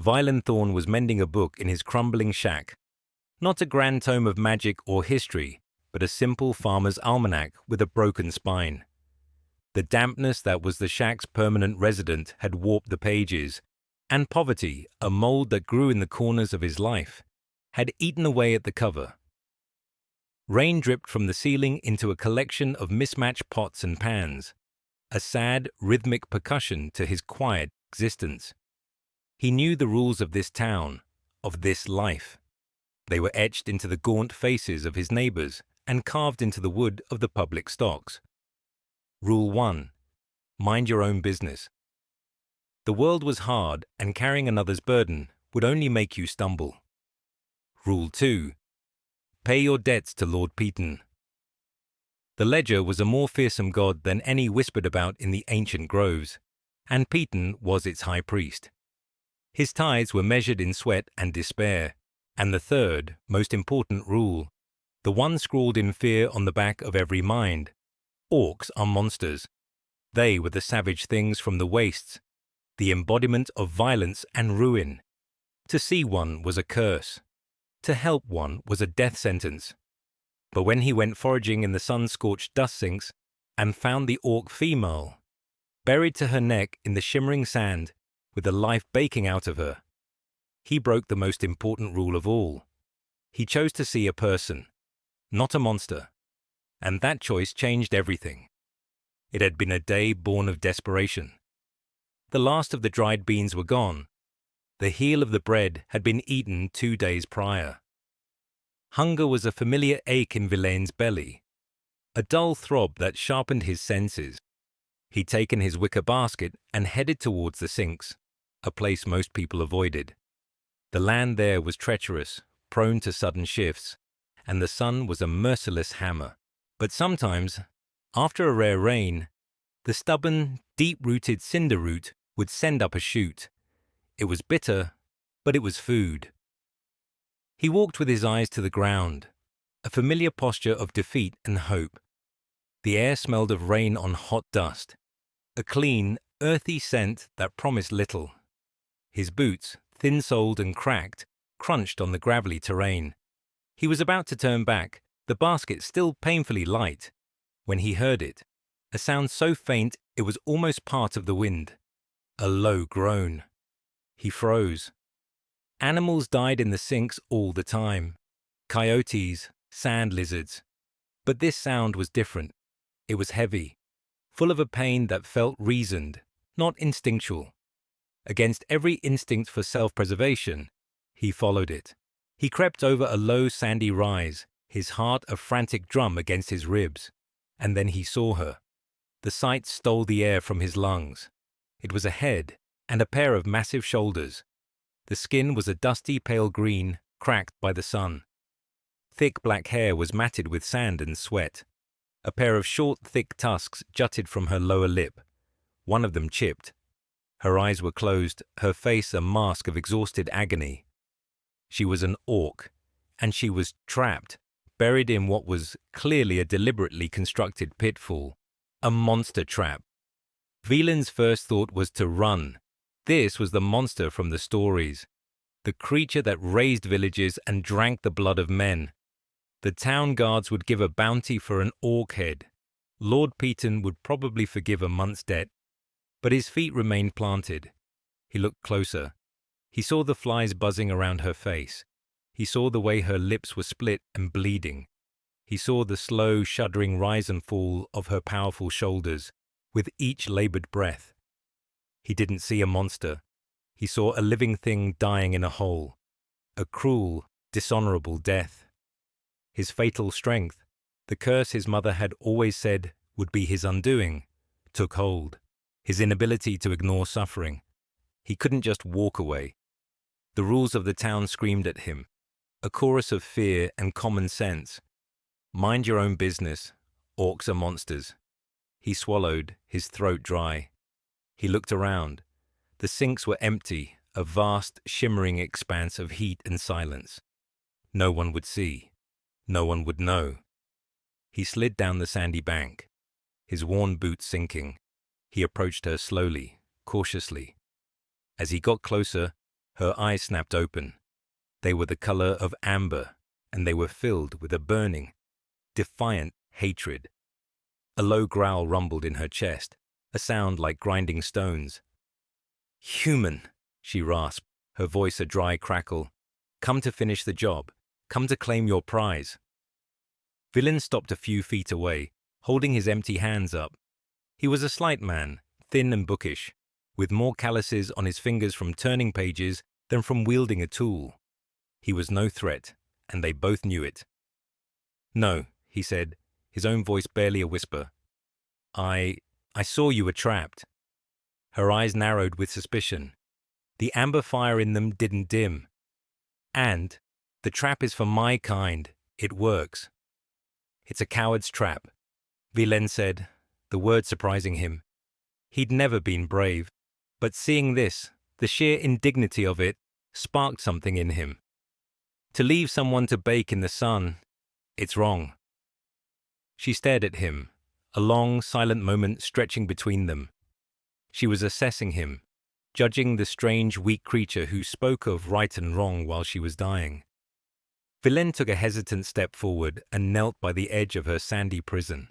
Thorn was mending a book in his crumbling shack. Not a grand tome of magic or history, but a simple farmer's almanac with a broken spine. The dampness that was the shack's permanent resident had warped the pages, and poverty, a mold that grew in the corners of his life, had eaten away at the cover. Rain dripped from the ceiling into a collection of mismatched pots and pans, a sad, rhythmic percussion to his quiet existence. He knew the rules of this town, of this life. They were etched into the gaunt faces of his neighbors and carved into the wood of the public stocks. Rule 1. Mind your own business. The world was hard, and carrying another's burden would only make you stumble. Rule 2. Pay your debts to Lord Peton. The ledger was a more fearsome god than any whispered about in the ancient groves, and Peton was its high priest. His tithes were measured in sweat and despair, and the third, most important rule, the one scrawled in fear on the back of every mind: orcs are monsters. They were the savage things from the wastes, the embodiment of violence and ruin. To see one was a curse. To help one was a death sentence. But when he went foraging in the sun-scorched dust sinks and found the orc female, buried to her neck in the shimmering sand with the life baking out of her, he broke the most important rule of all. He chose to see a person, not a monster, and that choice changed everything. It had been a day born of desperation. The last of the dried beans were gone. The heel of the bread had been eaten 2 days prior. Hunger was a familiar ache in Villain's belly, a dull throb that sharpened his senses. He'd taken his wicker basket and headed towards the sinks, a place most people avoided. The land there was treacherous, prone to sudden shifts, and the sun was a merciless hammer. But sometimes, after a rare rain, the stubborn, deep-rooted cinder root would send up a shoot. It was bitter, but it was food. He walked with his eyes to the ground, a familiar posture of defeat and hope. The air smelled of rain on hot dust, a clean, earthy scent that promised little. His boots, thin-soled and cracked, crunched on the gravelly terrain. He was about to turn back, the basket still painfully light, when he heard it, a sound so faint it was almost part of the wind, a low groan. He froze. Animals died in the sinks all the time, coyotes, sand lizards. But this sound was different. It was heavy, full of a pain that felt reasoned, not instinctual. Against every instinct for self-preservation, he followed it. He crept over a low sandy rise, his heart a frantic drum against his ribs. And then he saw her. The sight stole the air from his lungs. It was a head and a pair of massive shoulders. The skin was a dusty pale green, cracked by the sun. Thick black hair was matted with sand and sweat. A pair of short, thick tusks jutted from her lower lip, one of them chipped. Her eyes were closed, her face a mask of exhausted agony. She was an orc, and she was trapped, buried in what was clearly a deliberately constructed pitfall, a monster trap. Wieland's first thought was to run. This was the monster from the stories, the creature that razed villages and drank the blood of men. The town guards would give a bounty for an orc head. Lord Peton would probably forgive a month's debt, but his feet remained planted. He looked closer. He saw the flies buzzing around her face. He saw the way her lips were split and bleeding. He saw the slow, shuddering rise and fall of her powerful shoulders with each labored breath. He didn't see a monster. He saw a living thing dying in a hole, a cruel, dishonorable death. His fatal strength, the curse his mother had always said would be his undoing, took hold. His inability to ignore suffering. He couldn't just walk away. The rules of the town screamed at him, a chorus of fear and common sense. Mind your own business. Orcs are monsters. He swallowed, his throat dry. He looked around. The sinks were empty, a vast, shimmering expanse of heat and silence. No one would see. No one would know. He slid down the sandy bank, his worn boots sinking. He approached her slowly, cautiously. As he got closer, Her eyes snapped open. They were the color of amber, and they were filled with a burning, defiant hatred. A low growl rumbled in her chest, a sound like grinding stones. "Human," she rasped, her voice a dry crackle. "Come to finish the job. Come to claim your prize." Villain stopped a few feet away, holding his empty hands up. He was a slight man, thin and bookish, with more calluses on his fingers from turning pages than from wielding a tool. He was no threat, and they both knew it. "No," he said, his own voice barely a whisper. I saw you were trapped." Her eyes narrowed with suspicion. The amber fire in them didn't dim. "And the trap is for my kind. It works." "It's a coward's trap," Villain said, the word surprising him. He'd never been brave, but seeing this, the sheer indignity of it, sparked something in him. To leave someone to bake in the sun, it's wrong. She stared at him, a long, silent moment stretching between them. She was assessing him, judging the strange, weak creature who spoke of right and wrong while she was dying. Villain took a hesitant step forward and knelt by the edge of her sandy prison.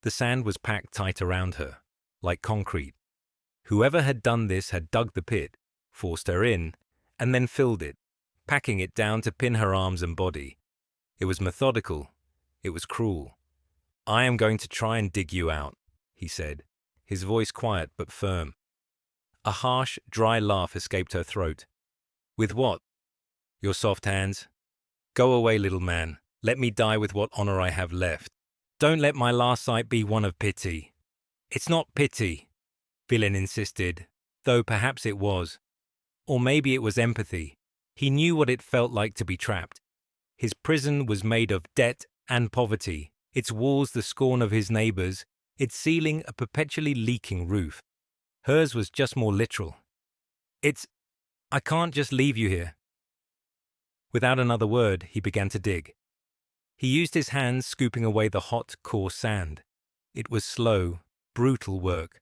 The sand was packed tight around her, like concrete. Whoever had done this had dug the pit, forced her in, and then filled it, packing it down to pin her arms and body. It was methodical. It was cruel. "I am going to try and dig you out," he said, his voice quiet but firm. A harsh, dry laugh escaped her throat. "With what? Your soft hands? Go away, little man. Let me die with what honor I have left. Don't let my last sight be one of pity." "It's not pity," Villain insisted, though perhaps it was. Or maybe it was empathy. He knew what it felt like to be trapped. His prison was made of debt and poverty, its walls the scorn of his neighbors, its ceiling a perpetually leaking roof. Hers was just more literal. I can't just leave you here." Without another word, he began to dig. He used his hands scooping away the hot, coarse sand. It was slow, brutal work.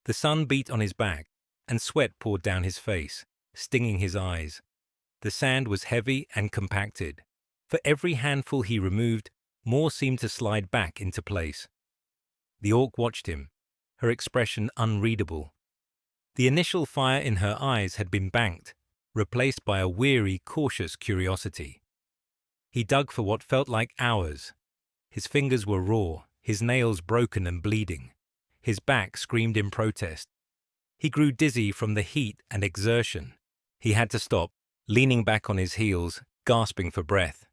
The sun beat on his back, and sweat poured down his face, stinging his eyes. The sand was heavy and compacted. For every handful he removed, more seemed to slide back into place. The orc watched him, her expression unreadable. The initial fire in her eyes had been banked, replaced by a weary, cautious curiosity. He dug for what felt like hours. His fingers were raw, his nails broken and bleeding. His back screamed in protest. He grew dizzy from the heat and exertion. He had to stop, leaning back on his heels, gasping for breath.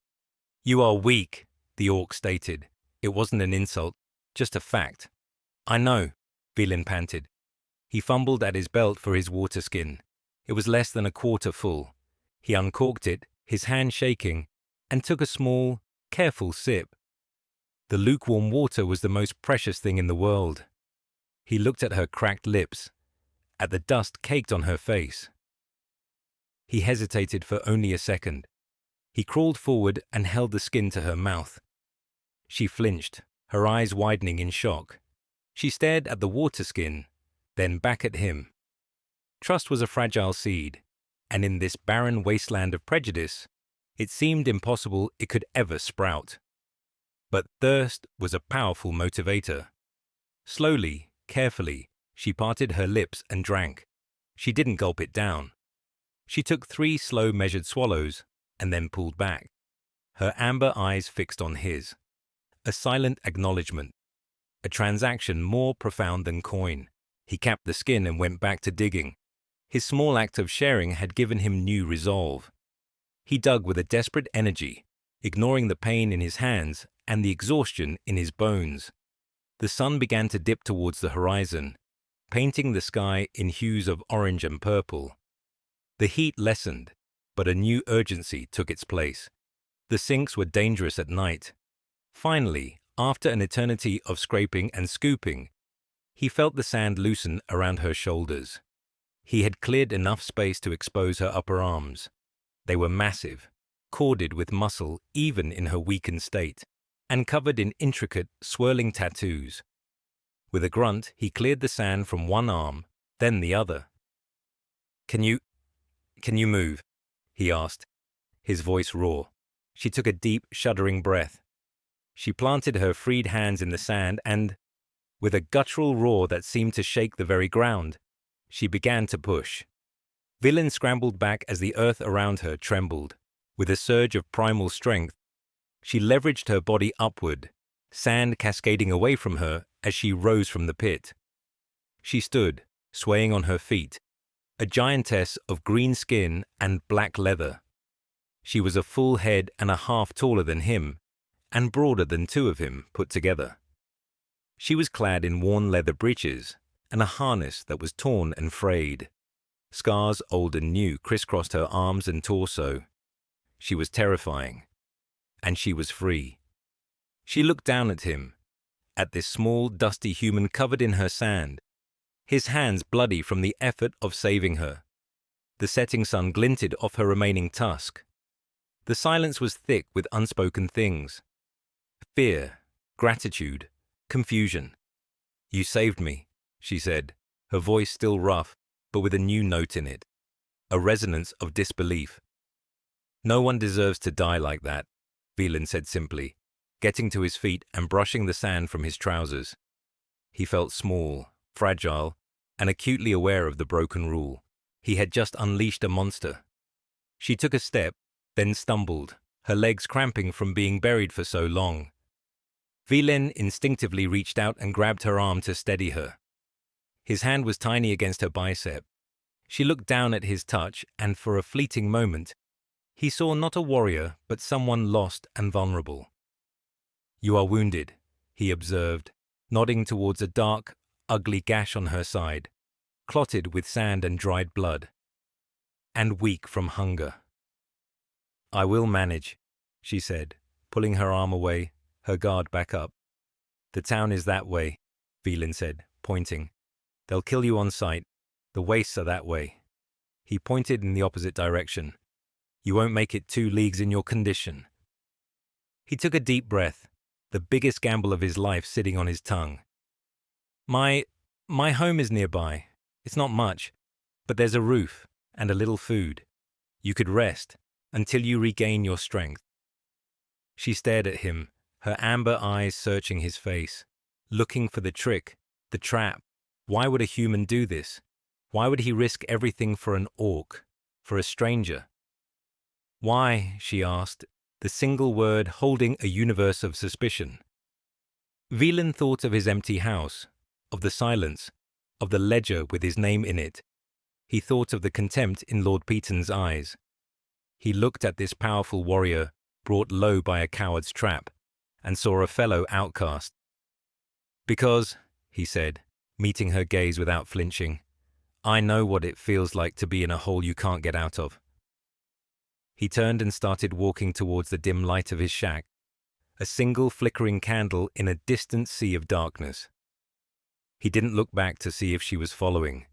"You are weak," the orc stated. It wasn't an insult, just a fact. "I know," Villain panted. He fumbled at his belt for his water skin. It was less than a quarter full. He uncorked it, his hand shaking, and took a small, careful sip. The lukewarm water was the most precious thing in the world. He looked at her cracked lips, at the dust caked on her face. He hesitated for only a second. He crawled forward and held the skin to her mouth. She flinched, her eyes widening in shock. She stared at the water skin, then back at him. Trust was a fragile seed, and in this barren wasteland of prejudice, it seemed impossible it could ever sprout. But thirst was a powerful motivator. Slowly, carefully, she parted her lips and drank. She didn't gulp it down. She took 3 slow, measured swallows and then pulled back, her amber eyes fixed on his. A silent acknowledgement, a transaction more profound than coin. He capped the skin and went back to digging. His small act of sharing had given him new resolve. He dug with a desperate energy, ignoring the pain in his hands and the exhaustion in his bones. The sun began to dip towards the horizon, painting the sky in hues of orange and purple. The heat lessened, but a new urgency took its place. The sinks were dangerous at night. Finally, after an eternity of scraping and scooping, he felt the sand loosen around her shoulders. He had cleared enough space to expose her upper arms. They were massive, corded with muscle even in her weakened state, and covered in intricate, swirling tattoos. With a grunt, he cleared the sand from one arm, then the other. Can you Can you move?" he asked, his voice raw. She took a deep, shuddering breath. She planted her freed hands in the sand and, with a guttural roar that seemed to shake the very ground, she began to push. Villain scrambled back as the earth around her trembled. With a surge of primal strength, she leveraged her body upward, sand cascading away from her as she rose from the pit. She stood, swaying on her feet, a giantess of green skin and black leather. She was a full head and a half taller than him, and broader than two of him put together. She was clad in worn leather breeches and a harness that was torn and frayed. Scars, old and new, crisscrossed her arms and torso. She was terrifying, and she was free. She looked down at him, at this small, dusty human covered in her sand, his hands bloody from the effort of saving her. The setting sun glinted off her remaining tusk. The silence was thick with unspoken things. Fear, gratitude, confusion. "You saved me," she said, her voice still rough, but with a new note in it, a resonance of disbelief. "No one deserves to die like that," Velan said simply, getting to his feet and brushing the sand from his trousers. He felt small, fragile, and acutely aware of the broken rule. He had just unleashed a monster. She took a step, then stumbled, her legs cramping from being buried for so long. Velan instinctively reached out and grabbed her arm to steady her. His hand was tiny against her bicep. She looked down at his touch, and for a fleeting moment, he saw not a warrior, but someone lost and vulnerable. "You are wounded," he observed, nodding towards a dark, ugly gash on her side, clotted with sand and dried blood, and weak from hunger. "I will manage," she said, pulling her arm away, her guard back up. "The town is that way," Velan said, pointing. "They'll kill you on sight. The wastes are that way." He pointed in the opposite direction. "You won't make it 2 leagues in your condition." He took a deep breath, the biggest gamble of his life sitting on his tongue. My home is nearby. It's not much, but there's a roof and a little food. You could rest until you regain your strength." She stared at him, her amber eyes searching his face, looking for the trick, the trap. Why would a human do this? Why would he risk everything for an orc, for a stranger? Why, she asked, the single word holding a universe of suspicion. Velan thought of his empty house, of the silence, of the ledger with his name in it. He thought of the contempt in Lord Peaton's eyes. He looked at this powerful warrior, brought low by a coward's trap, and saw a fellow outcast. "Because," he said, meeting her gaze without flinching, "I know what it feels like to be in a hole you can't get out of." He turned and started walking towards the dim light of his shack, a single flickering candle in a distant sea of darkness. He didn't look back to see if she was following.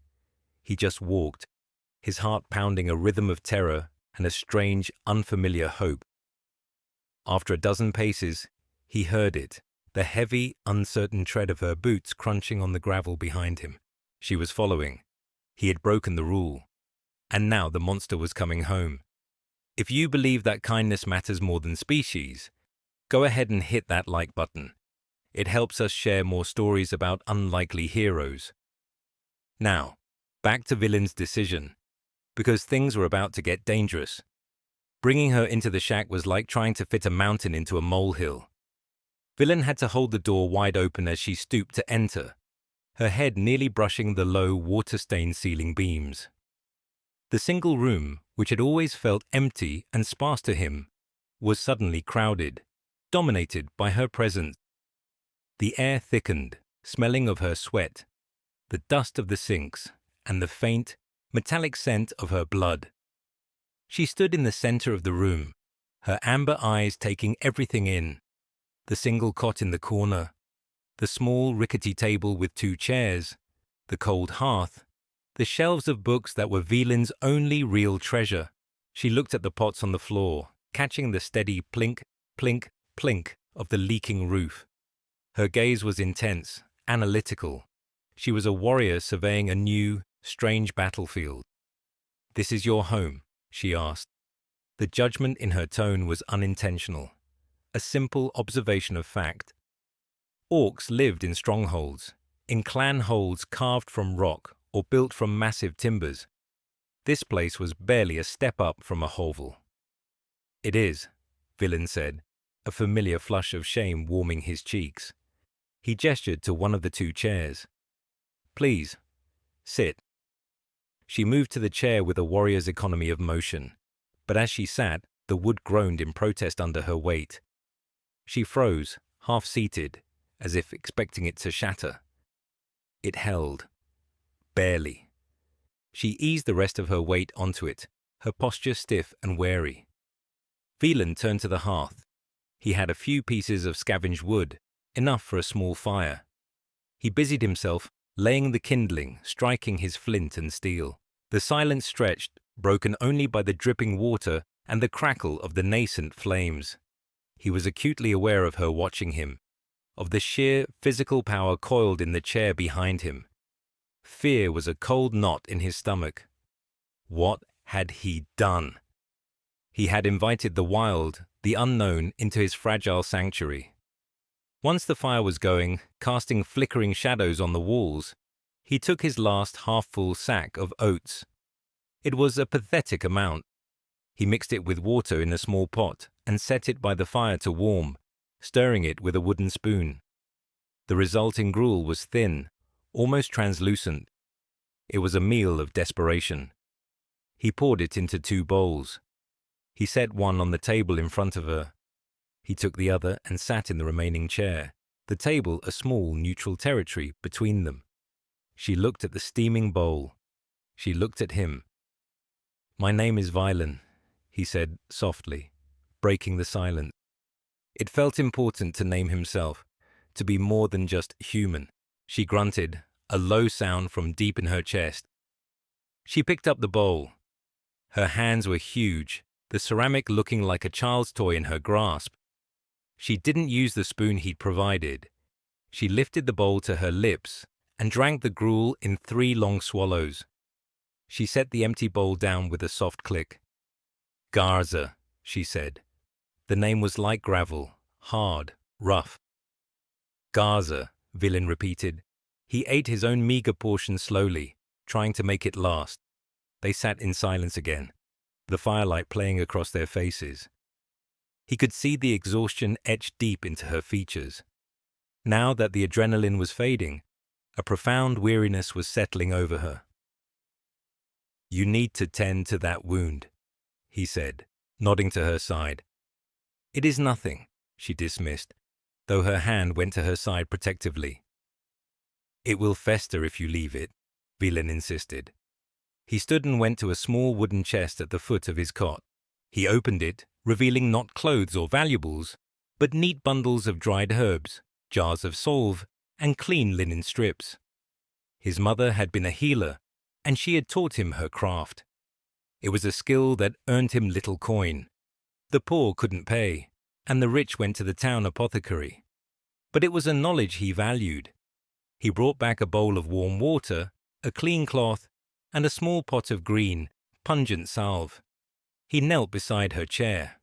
He just walked, his heart pounding a rhythm of terror and a strange, unfamiliar hope. After a dozen paces, he heard it, the heavy, uncertain tread of her boots crunching on the gravel behind him. She was following. He had broken the rule. And now the monster was coming home. If you believe that kindness matters more than species, go ahead and hit that like button. It helps us share more stories about unlikely heroes. Now, back to Velan's decision, because things were about to get dangerous. Bringing her into the shack was like trying to fit a mountain into a molehill. Velan had to hold the door wide open as she stooped to enter, her head nearly brushing the low, water-stained ceiling beams. The single room, which had always felt empty and sparse to him, was suddenly crowded, dominated by her presence. The air thickened, smelling of her sweat, the dust of the sinks, and the faint, metallic scent of her blood. She stood in the center of the room, her amber eyes taking everything in. The single cot in the corner, the small rickety table with 2 chairs, the cold hearth, the shelves of books that were Velan's only real treasure. She looked at the pots on the floor, catching the steady plink, plink, plink of the leaking roof. Her gaze was intense, analytical. She was a warrior surveying a new, strange battlefield. "This is your home?" she asked. The judgment in her tone was unintentional, a simple observation of fact. Orcs lived in strongholds, in clan holds carved from rock or built from massive timbers. This place was barely a step up from a hovel. "It is," Villain said, a familiar flush of shame warming his cheeks. He gestured to one of the two chairs. "Please, sit." She moved to the chair with a warrior's economy of motion, but as she sat, the wood groaned in protest under her weight. She froze, half-seated, as if expecting it to shatter. It held. Barely. She eased the rest of her weight onto it, her posture stiff and wary. Velan turned to the hearth. He had a few pieces of scavenged wood, enough for a small fire. He busied himself, laying the kindling, striking his flint and steel. The silence stretched, broken only by the dripping water and the crackle of the nascent flames. He was acutely aware of her watching him, of the sheer physical power coiled in the chair behind him. Fear was a cold knot in his stomach. What had he done? He had invited the wild, the unknown, into his fragile sanctuary. Once the fire was going, casting flickering shadows on the walls, he took his last half-full sack of oats. It was a pathetic amount. He mixed it with water in a small pot and set it by the fire to warm, stirring it with a wooden spoon. The resulting gruel was thin, almost translucent. It was a meal of desperation. He poured it into 2 bowls. He set one on the table in front of her. He took the other and sat in the remaining chair, the table a small neutral territory between them. She looked at the steaming bowl. She looked at him. "My name is Vilan," he said softly, breaking the silence. It felt important to name himself, to be more than just human. She grunted, a low sound from deep in her chest. She picked up the bowl. Her hands were huge, the ceramic looking like a child's toy in her grasp. She didn't use the spoon he'd provided. She lifted the bowl to her lips and drank the gruel in 3 long swallows. She set the empty bowl down with a soft click. "Garza," she said. The name was like gravel, hard, rough. "Garza," Villain repeated. He ate his own meager portion slowly, trying to make it last. They sat in silence again, the firelight playing across their faces. He could see the exhaustion etched deep into her features. Now that the adrenaline was fading, a profound weariness was settling over her. "You need to tend to that wound," he said, nodding to her side. "It is nothing," she dismissed, though her hand went to her side protectively. "It will fester if you leave it," Villain insisted. He stood and went to a small wooden chest at the foot of his cot. He opened it, revealing not clothes or valuables, but neat bundles of dried herbs, jars of salve, and clean linen strips. His mother had been a healer, and she had taught him her craft. It was a skill that earned him little coin. The poor couldn't pay, and the rich went to the town apothecary. But it was a knowledge he valued. He brought back a bowl of warm water, a clean cloth, and a small pot of green, pungent salve. He knelt beside her chair.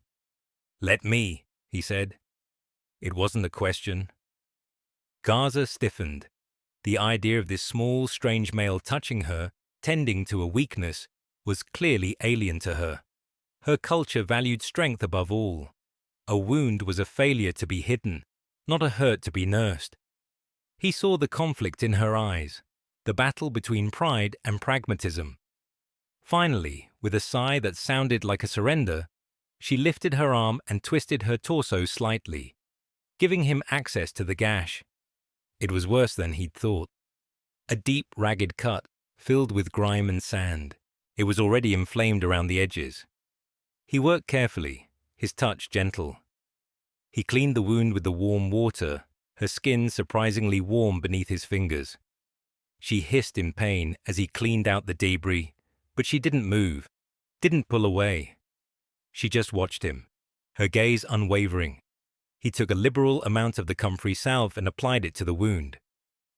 "Let me," he said. It wasn't a question. Garza stiffened. The idea of this small, strange male touching her, tending to a weakness, was clearly alien to her. Her culture valued strength above all. A wound was a failure to be hidden, not a hurt to be nursed. He saw the conflict in her eyes, the battle between pride and pragmatism. Finally, with a sigh that sounded like a surrender, she lifted her arm and twisted her torso slightly, giving him access to the gash. It was worse than he'd thought. A deep, ragged cut, filled with grime and sand. It was already inflamed around the edges. He worked carefully, his touch gentle. He cleaned the wound with the warm water, her skin surprisingly warm beneath his fingers. She hissed in pain as he cleaned out the debris, but she didn't move, didn't pull away. She just watched him, her gaze unwavering. He took a liberal amount of the comfrey salve and applied it to the wound.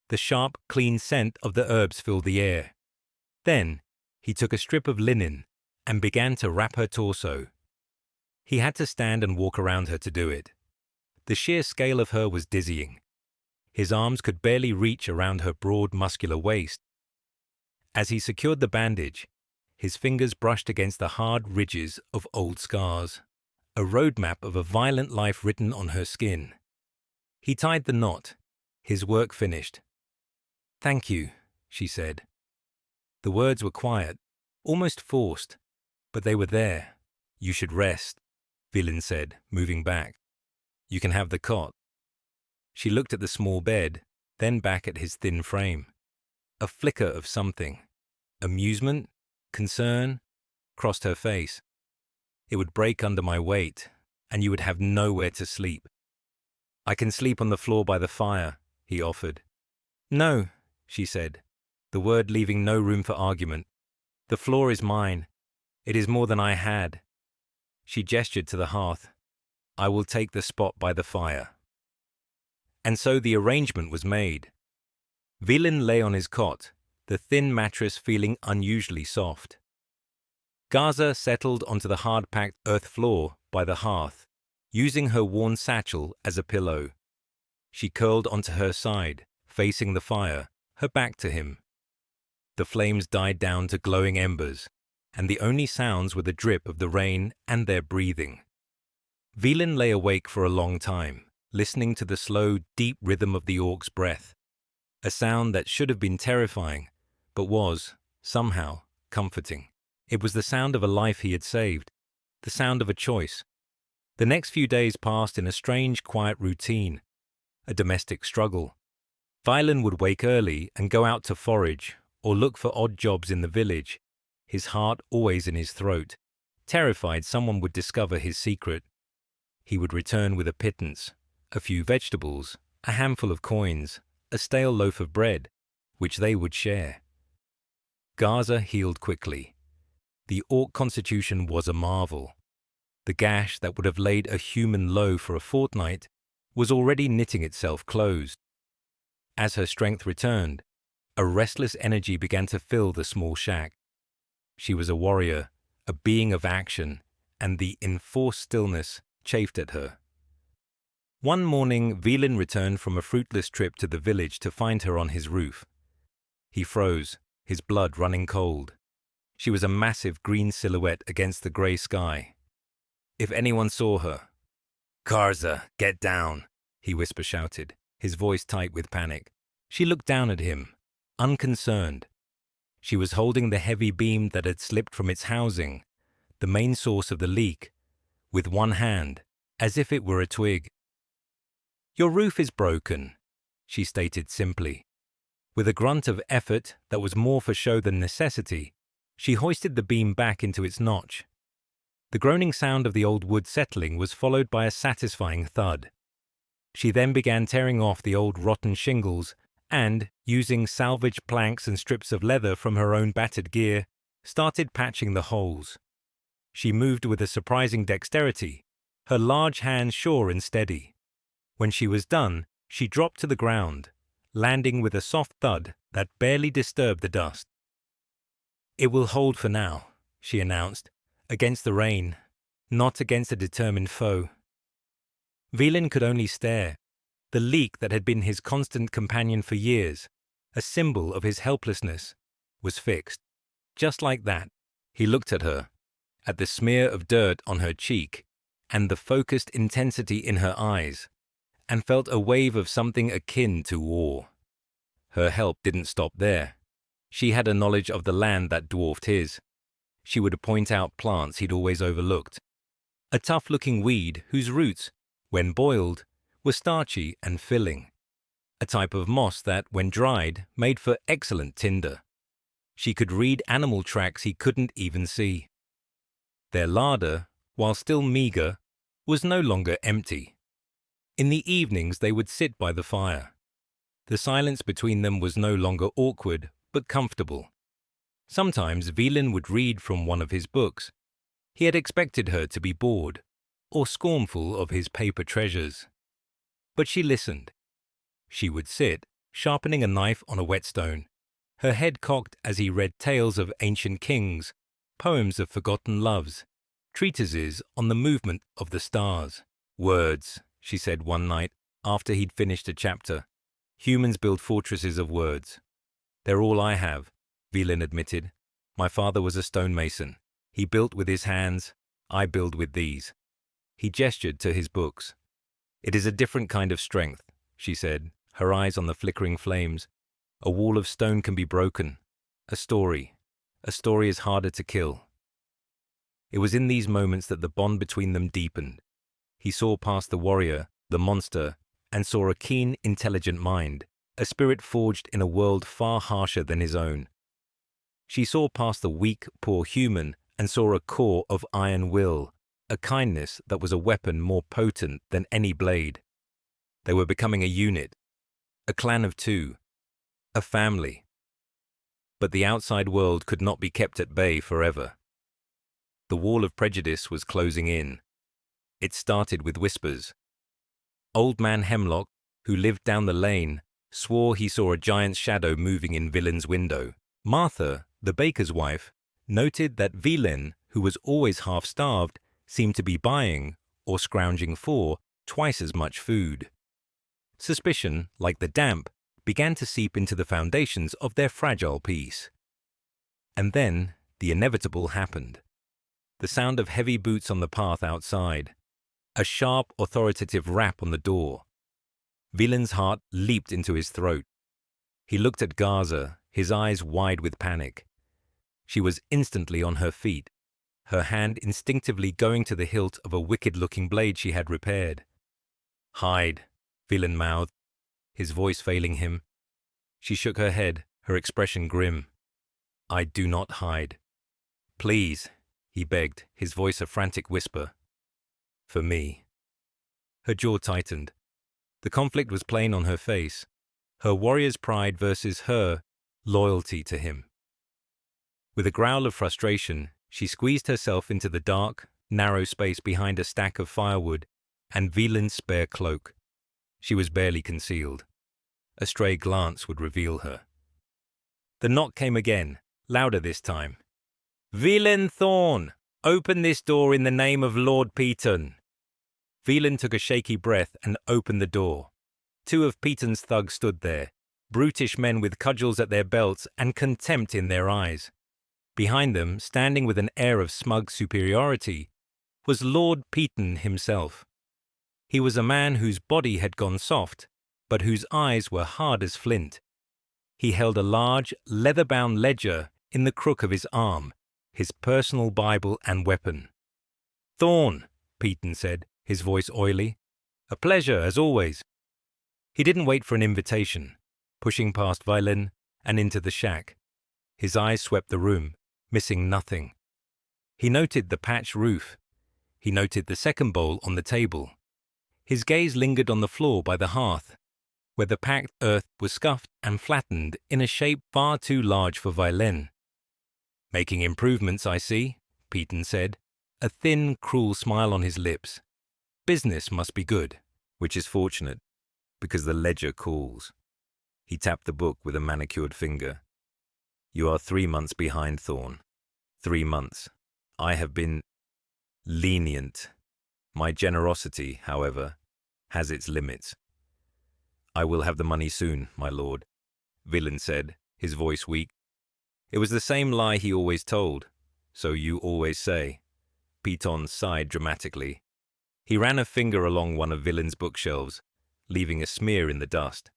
The sharp, clean scent of the herbs filled the air. Then, He took a strip of linen and began to wrap her torso. He had to stand and walk around her to do it. The sheer scale of her was dizzying. His arms could barely reach around her broad, muscular waist. As he secured the bandage, his fingers brushed against the hard ridges of old scars, a roadmap of a violent life written on her skin. He tied the knot, his work finished. "Thank you," she said. The words were quiet, almost forced, but they were there. "You should rest," Vilin said, moving back. "You can have the cot." She looked at the small bed, then back at his thin frame. A flicker of something, amusement, concern, crossed her face. "It would break under my weight, and you would have nowhere to sleep." "I can sleep on the floor by the fire," he offered. "No," she said, the word leaving no room for argument. "The floor is mine. It is more than I had." She gestured to the hearth. "I will take the spot by the fire." And so the arrangement was made. Vilin lay on his cot, the thin mattress feeling unusually soft. Gaza settled onto the hard-packed earth floor by the hearth, using her worn satchel as a pillow. She curled onto her side, facing the fire, her back to him. The flames died down to glowing embers, and the only sounds were the drip of the rain and their breathing. Vilin lay awake for a long time, listening to the slow, deep rhythm of the orc's breath, a sound that should have been terrifying, but was, somehow, comforting. It was the sound of a life he had saved, the sound of a choice. The next few days passed in a strange, quiet routine, a domestic struggle. Vilin would wake early and go out to forage or look for odd jobs in the village, his heart always in his throat, terrified someone would discover his secret. He would return with a pittance, a few vegetables, a handful of coins, a stale loaf of bread, which they would share. Gaza healed quickly. The orc constitution was a marvel. The gash that would have laid a human low for a fortnight was already knitting itself closed. As her strength returned, a restless energy began to fill the small shack. She was a warrior, a being of action, and the enforced stillness chafed at her. One morning, Vilin returned from a fruitless trip to the village to find her on his roof. He froze, his blood running cold. She was a massive green silhouette against the grey sky. If anyone saw her, "Garza, get down," he whisper-shouted, his voice tight with panic. She looked down at him, unconcerned. She was holding the heavy beam that had slipped from its housing, the main source of the leak, with one hand, as if it were a twig. "Your roof is broken," she stated simply. With a grunt of effort that was more for show than necessity, she hoisted the beam back into its notch. The groaning sound of the old wood settling was followed by a satisfying thud. She then began tearing off the old rotten shingles and, using salvaged planks and strips of leather from her own battered gear, started patching the holes. She moved with a surprising dexterity, her large hands sure and steady. When she was done, she dropped to the ground, landing with a soft thud that barely disturbed the dust. "It will hold for now," she announced, "against the rain, not against a determined foe." Vilin could only stare. The leak that had been his constant companion for years, a symbol of his helplessness, was fixed. Just like that, he looked at her, at the smear of dirt on her cheek and the focused intensity in her eyes, and felt a wave of something akin to awe. Her help didn't stop there. She had a knowledge of the land that dwarfed his. She would point out plants he'd always overlooked. A tough-looking weed whose roots, when boiled, were starchy and filling. A type of moss that, when dried, made for excellent tinder. She could read animal tracks he couldn't even see. Their larder, while still meager, was no longer empty. In the evenings they would sit by the fire. The silence between them was no longer awkward, but comfortable. Sometimes Vilin would read from one of his books. He had expected her to be bored, or scornful of his paper treasures. But she listened. She would sit, sharpening a knife on a whetstone, her head cocked as he read tales of ancient kings, poems of forgotten loves, treatises on the movement of the stars. "Words," she said one night after he'd finished a chapter. "Humans build fortresses of words." "They're all I have," Velin admitted. "My father was a stonemason. He built with his hands. I build with these." He gestured to his books. "It is a different kind of strength," she said, her eyes on the flickering flames. "A wall of stone can be broken. A story is harder to kill." It was in these moments that the bond between them deepened. He saw past the warrior, the monster, and saw a keen, intelligent mind, a spirit forged in a world far harsher than his own. She saw past the weak, poor human and saw a core of iron will, a kindness that was a weapon more potent than any blade. They were becoming a unit, a clan of two, a family. But the outside world could not be kept at bay forever. The wall of prejudice was closing in. It started with whispers. Old Man Hemlock, who lived down the lane, swore he saw a giant shadow moving in Villain's window. Martha, the baker's wife, noted that Velin, who was always half-starved, seemed to be buying, or scrounging for, twice as much food. Suspicion, like the damp, began to seep into the foundations of their fragile peace. And then the inevitable happened. The sound of heavy boots on the path outside. A sharp, authoritative rap on the door. Velin's heart leaped into his throat. He looked at Gaza, his eyes wide with panic. She was instantly on her feet, her hand instinctively going to the hilt of a wicked-looking blade she had repaired. "Hide," Velin mouthed, his voice failing him. She shook her head, her expression grim. "I do not hide." "Please," he begged, his voice a frantic whisper. "For me." Her jaw tightened. The conflict was plain on her face. Her warrior's pride versus her loyalty to him. With a growl of frustration, she squeezed herself into the dark, narrow space behind a stack of firewood and Velin's spare cloak. She was barely concealed. A stray glance would reveal her. The knock came again, louder this time. "Velin Thorn, open this door in the name of Lord Peaton." Velin took a shaky breath and opened the door. Two of Peaton's thugs stood there, brutish men with cudgels at their belts and contempt in their eyes. Behind them, standing with an air of smug superiority, was Lord Peaton himself. He was a man whose body had gone soft, but whose eyes were hard as flint. He held a large, leather-bound ledger in the crook of his arm, his personal Bible and weapon. "Thorn," Peaton said, his voice oily. "A pleasure, as always." He didn't wait for an invitation, pushing past Velin and into the shack. His eyes swept the room, missing nothing. He noted the patched roof. He noted the second bowl on the table. His gaze lingered on the floor by the hearth, where the packed earth was scuffed and flattened in a shape far too large for Velin. "Making improvements, I see," Peaton said, a thin, cruel smile on his lips. "Business must be good, which is fortunate, because the ledger calls." He tapped the book with a manicured finger. "You are 3 months behind, Thorn. 3 months. I have been lenient. My generosity, however, has its limits." "I will have the money soon, my lord," Velin said, his voice weak. "It was the same lie he always told. So you always say." Peaton sighed dramatically. He ran a finger along one of Velin's bookshelves, leaving a smear in the dust.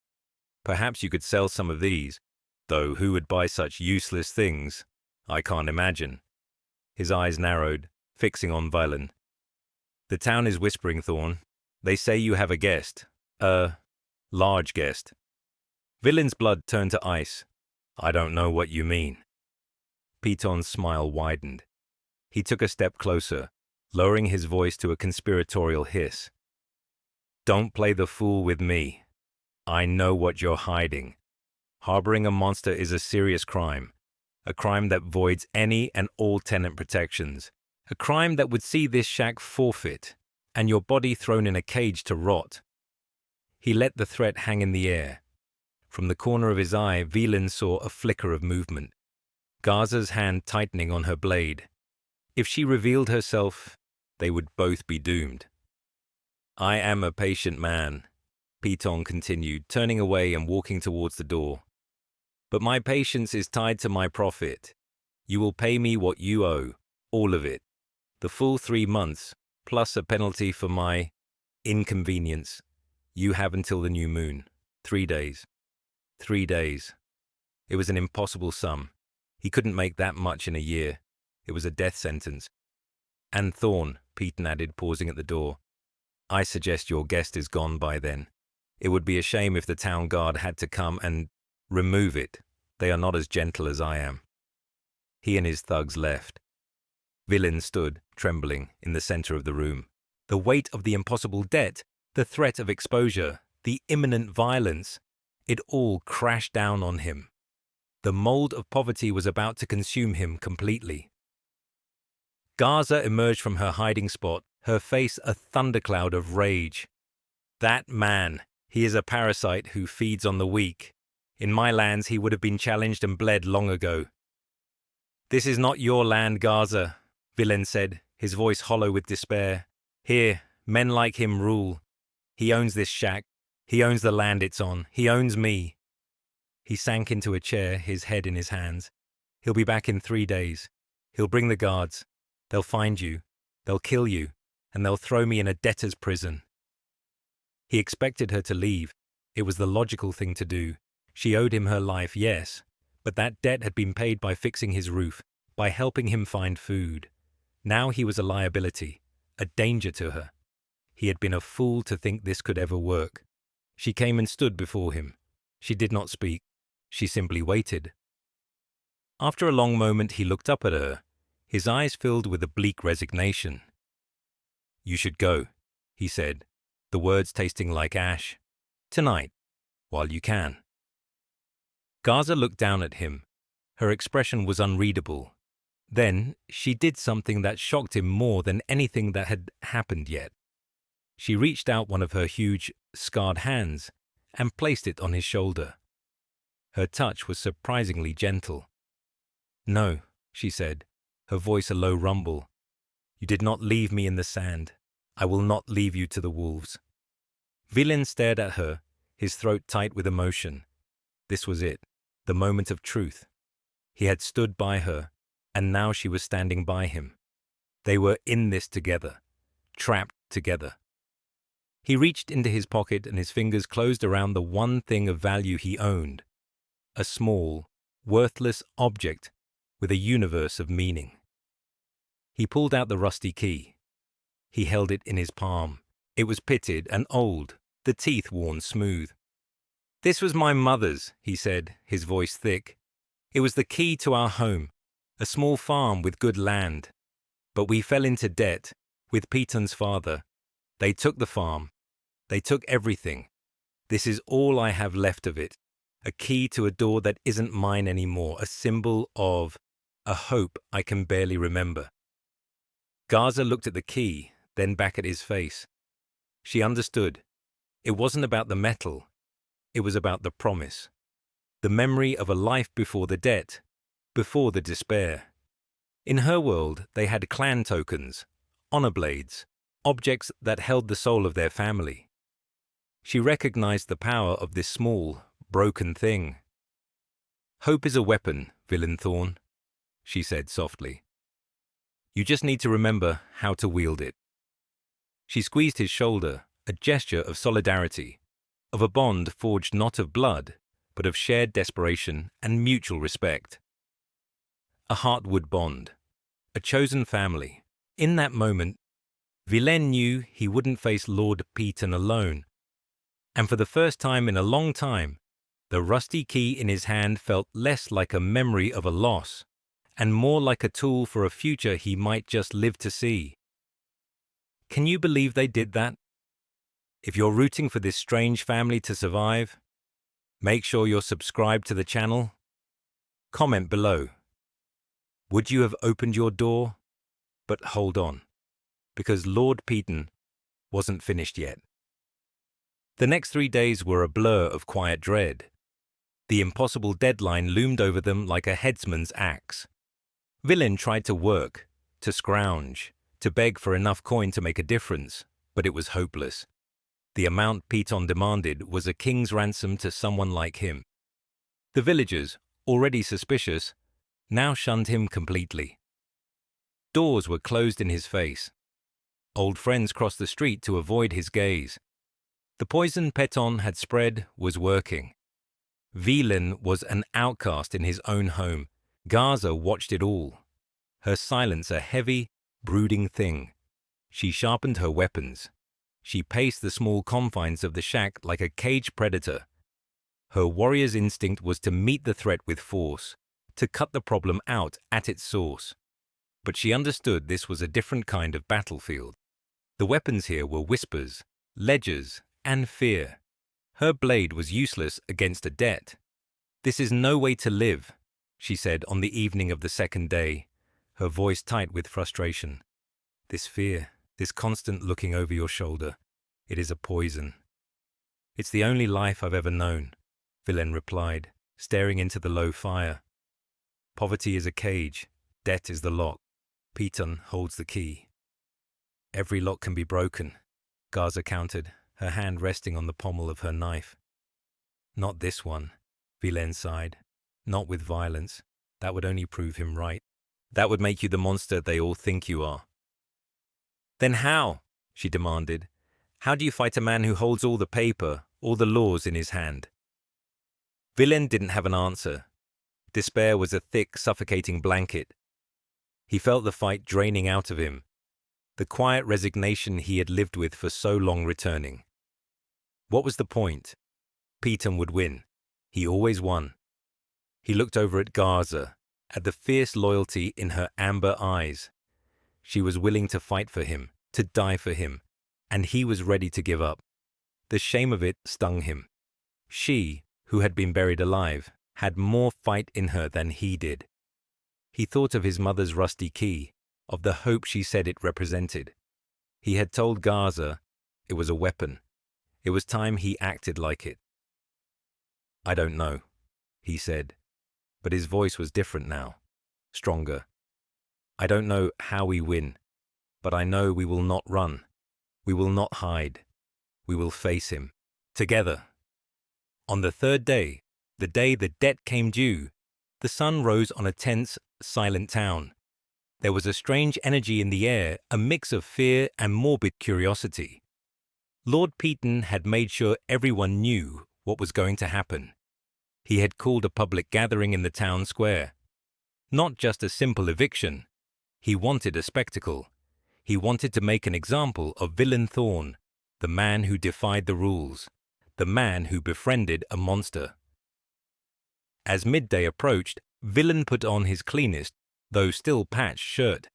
"Perhaps you could sell some of these, though who would buy such useless things? I can't imagine." His eyes narrowed, fixing on Velin. "The town is whispering, Thorn. They say you have a guest. A large guest." Velin's blood turned to ice. "I don't know what you mean." Peaton's smile widened. He took a step closer, lowering his voice to a conspiratorial hiss. "Don't play the fool with me. I know what you're hiding. Harboring a monster is a serious crime, a crime that voids any and all tenant protections, a crime that would see this shack forfeit, and your body thrown in a cage to rot." He let the threat hang in the air. From the corner of his eye, Velin saw a flicker of movement, Garza's hand tightening on her blade. If she revealed herself, they would both be doomed. "I am a patient man," Piton continued, turning away and walking towards the door. "But my patience is tied to my profit. You will pay me what you owe, all of it. The full 3 months, plus a penalty for my inconvenience. You have until the new moon. 3 days. 3 days." It was an impossible sum. He couldn't make that much in a year. It was a death sentence. "And Thorn," Peyton added, pausing at the door, "I suggest your guest is gone by then. It would be a shame if the town guard had to come and remove it. They are not as gentle as I am." He and his thugs left. Velin stood, trembling, in the center of the room. The weight of the impossible debt, the threat of exposure, the imminent violence, it all crashed down on him. The mold of poverty was about to consume him completely. Garza emerged from her hiding spot, her face a thundercloud of rage. "That man, he is a parasite who feeds on the weak. In my lands he would have been challenged and bled long ago." "This is not your land, Garza," Velin said, his voice hollow with despair. "Here, men like him rule. He owns this shack. He owns the land it's on. He owns me." He sank into a chair, his head in his hands. "He'll be back in 3 days. He'll bring the guards. They'll find you. They'll kill you. And they'll throw me in a debtor's prison." He expected her to leave. It was the logical thing to do. She owed him her life, yes, but that debt had been paid by fixing his roof, by helping him find food. Now he was a liability, a danger to her. He had been a fool to think this could ever work. She came and stood before him. She did not speak. She simply waited. After a long moment he looked up at her, his eyes filled with a bleak resignation. "You should go," he said, the words tasting like ash. "Tonight, while you can." Garza looked down at him. Her expression was unreadable. Then she did something that shocked him more than anything that had happened yet. She reached out one of her huge, scarred hands and placed it on his shoulder. Her touch was surprisingly gentle. "No," she said, her voice a low rumble. "You did not leave me in the sand. I will not leave you to the wolves." Velin stared at her, his throat tight with emotion. This was it, the moment of truth. He had stood by her, and now she was standing by him. They were in this together, trapped together. He reached into his pocket and his fingers closed around the one thing of value he owned, a small, worthless object with a universe of meaning. He pulled out the rusty key. He held it in his palm. It was pitted and old, the teeth worn smooth. "This was my mother's," he said, his voice thick. "It was the key to our home, a small farm with good land. But we fell into debt with Piton's father. They took the farm. They took everything. This is all I have left of it, a key to a door that isn't mine anymore, a symbol of a hope I can barely remember." Garza looked at the key, then back at his face. She understood. It wasn't about the metal. It was about the promise. The memory of a life before the debt, before the despair. In her world, they had clan tokens, honor blades, objects that held the soul of their family. She recognized the power of this small, broken thing. "Hope is a weapon, Velin Thorn," she said softly. "You just need to remember how to wield it." She squeezed his shoulder, a gesture of solidarity, of a bond forged not of blood, but of shared desperation and mutual respect. A heartwood bond, a chosen family. In that moment, Velin knew he wouldn't face Lord Piton alone. And for the first time in a long time, the rusty key in his hand felt less like a memory of a loss, and more like a tool for a future he might just live to see. Can you believe they did that? If you're rooting for this strange family to survive, make sure you're subscribed to the channel. Comment below. Would you have opened your door? But hold on, because Lord Piton wasn't finished yet. The next 3 days were a blur of quiet dread. The impossible deadline loomed over them like a headsman's axe. Villain tried to work, to scrounge, to beg for enough coin to make a difference, but it was hopeless. The amount Piton demanded was a king's ransom to someone like him. The villagers, already suspicious, now shunned him completely. Doors were closed in his face. Old friends crossed the street to avoid his gaze. The poison Péton had spread was working. Villain was an outcast in his own home. Garza watched it all, her silence a heavy, brooding thing. She sharpened her weapons. She paced the small confines of the shack like a caged predator. Her warrior's instinct was to meet the threat with force, to cut the problem out at its source. But she understood this was a different kind of battlefield. The weapons here were whispers, ledgers, and fear. Her blade was useless against a debt. "This is no way to live," she said on the evening of the second day, her voice tight with frustration. "This fear, this constant looking over your shoulder, it is a poison." "It's the only life I've ever known," Villain replied, staring into the low fire. "Poverty is a cage, debt is the lock. Péton holds the key." "Every lock can be broken," Garza countered, her hand resting on the pommel of her knife. "Not this one," Villain sighed. "Not with violence. That would only prove him right. That would make you the monster they all think you are." "Then how?" she demanded. "How do you fight a man who holds all the paper, all the laws in his hand?" Villain didn't have an answer. Despair was a thick, suffocating blanket. He felt the fight draining out of him, the quiet resignation he had lived with for so long returning. What was the point? Péton would win. He always won. He looked over at Garza, at the fierce loyalty in her amber eyes. She was willing to fight for him, to die for him, and he was ready to give up. The shame of it stung him. She, who had been buried alive, had more fight in her than he did. He thought of his mother's rusty key, of the hope she said it represented. He had told Garza it was a weapon. It was time he acted like it. "I don't know," he said, but his voice was different now, stronger. "I don't know how we win, but I know we will not run. We will not hide. We will face him, together." On the third day, the day the debt came due, the sun rose on a tense, silent town. There was a strange energy in the air, a mix of fear and morbid curiosity. Lord Péton had made sure everyone knew what was going to happen. He had called a public gathering in the town square. Not just a simple eviction. He wanted a spectacle. He wanted to make an example of Villain Thorn, the man who defied the rules, the man who befriended a monster. As midday approached, Villain put on his cleanest, though still patched, shirt.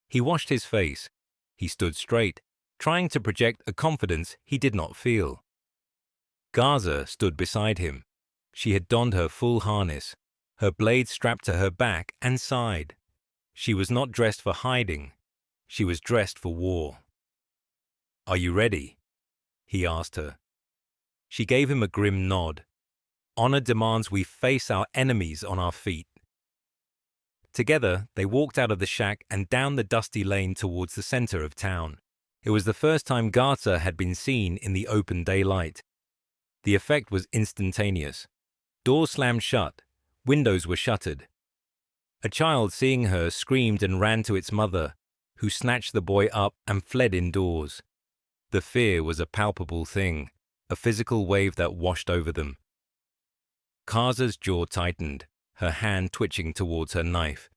He washed his face. He stood straight, trying to project a confidence he did not feel. Garza stood beside him. She had donned her full harness, her blade strapped to her back, and sighed. She was not dressed for hiding. She was dressed for war. "Are you ready?" he asked her. She gave him a grim nod. "Honor demands we face our enemies on our feet." Together, they walked out of the shack and down the dusty lane towards the center of town. It was the first time Garza had been seen in the open daylight. The effect was instantaneous. Doors slammed shut. Windows were shuttered. A child, seeing her, screamed and ran to its mother, who snatched the boy up and fled indoors. The fear was a palpable thing, a physical wave that washed over them. Garza's jaw tightened, her hand twitching towards her knife.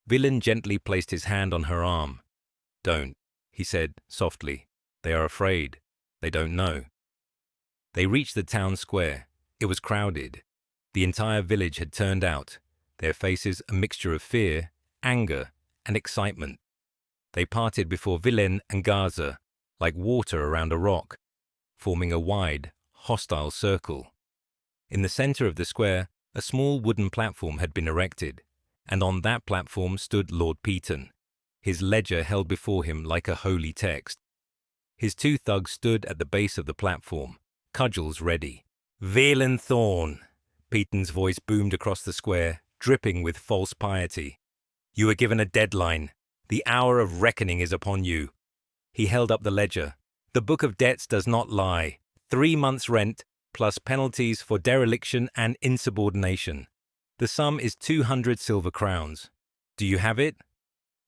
Villain gently placed his hand on her arm. "Don't," he said softly. "They are afraid. They don't know." They reached the town square. It was crowded. The entire village had turned out, their faces a mixture of fear, anger, and excitement. They parted before Villain and Garza, like water around a rock, forming a wide, hostile circle. In the center of the square, a small wooden platform had been erected, and on that platform stood Lord Péton, his ledger held before him like a holy text. His two thugs stood at the base of the platform, cudgels ready. "Villain Thorn," Peyton's voice boomed across the square, dripping with false piety. "You were given a deadline. The hour of reckoning is upon you." He held up the ledger. "The book of debts does not lie. 3 months' rent, plus penalties for dereliction and insubordination. The sum is 200 silver crowns. Do you have it?"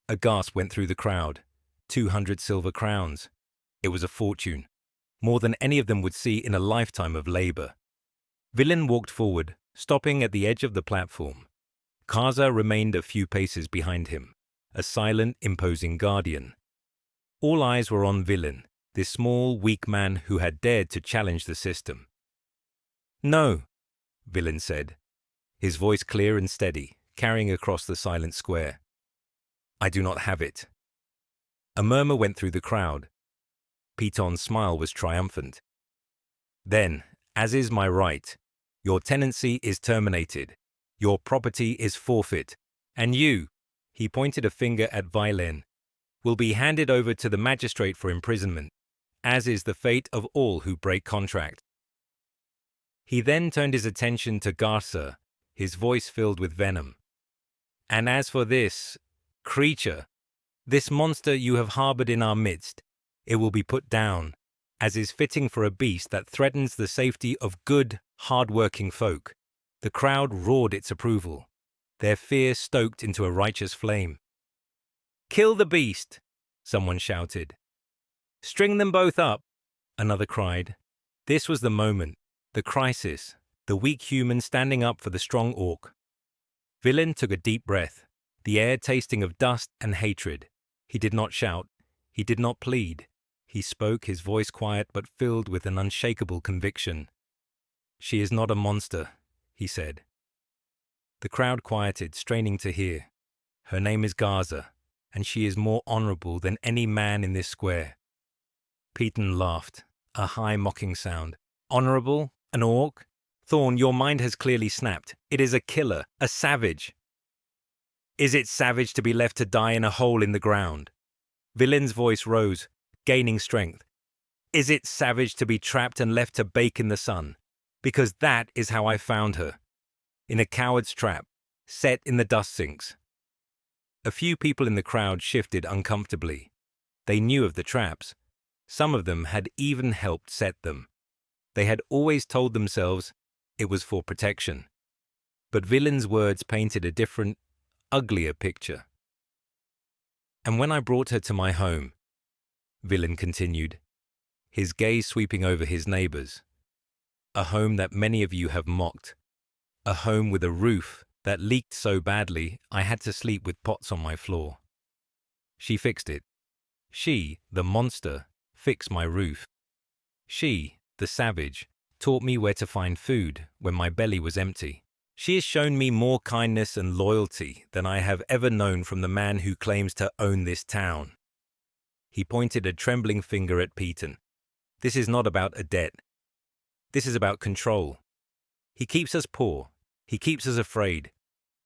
A gasp went through the crowd. 200 silver crowns. It was a fortune. More than any of them would see in a lifetime of labor. Villain walked forward, stopping at the edge of the platform. Kaza remained a few paces behind him, a silent, imposing guardian. All eyes were on Villain, this small, weak man who had dared to challenge the system. "No," Villain said, his voice clear and steady, carrying across the silent square. "I do not have it." A murmur went through the crowd. Peyton's smile was triumphant. "Then, as is my right, your tenancy is terminated, your property is forfeit, and you," he pointed a finger at Vilain, "will be handed over to the magistrate for imprisonment, as is the fate of all who break contract." He then turned his attention to Garza, his voice filled with venom. "And as for this creature, this monster you have harbored in our midst, it will be put down, as is fitting for a beast that threatens the safety of good, hard-working folk." The crowd roared its approval, their fear stoked into a righteous flame. "Kill the beast!" someone shouted. "String them both up!" another cried. This was the moment, the crisis, the weak human standing up for the strong orc. Villain took a deep breath, the air tasting of dust and hatred. He did not shout. He did not plead. He spoke, his voice quiet but filled with an unshakable conviction. "She is not a monster," he said. The crowd quieted, straining to hear. "Her name is Garza, and she is more honorable than any man in this square." Peyton laughed, a high mocking sound. "Honorable? An orc? Thorn, your mind has clearly snapped. It is a killer, a savage." "Is it savage to be left to die in a hole in the ground?" Villain's voice rose, gaining strength. "Is it savage to be trapped and left to bake in the sun? Because that is how I found her. In a coward's trap, set in the dust sinks." A few people in the crowd shifted uncomfortably. They knew of the traps. Some of them had even helped set them. They had always told themselves it was for protection. But Villain's words painted a different, uglier picture. "And when I brought her to my home," Villain continued, his gaze sweeping over his neighbors, "a home that many of you have mocked, a home with a roof that leaked so badly I had to sleep with pots on my floor. She fixed it. She, the monster, fixed my roof. She, the savage, taught me where to find food when my belly was empty. She has shown me more kindness and loyalty than I have ever known from the man who claims to own this town." He pointed a trembling finger at Peyton. "This is not about a debt. This is about control. He keeps us poor. He keeps us afraid.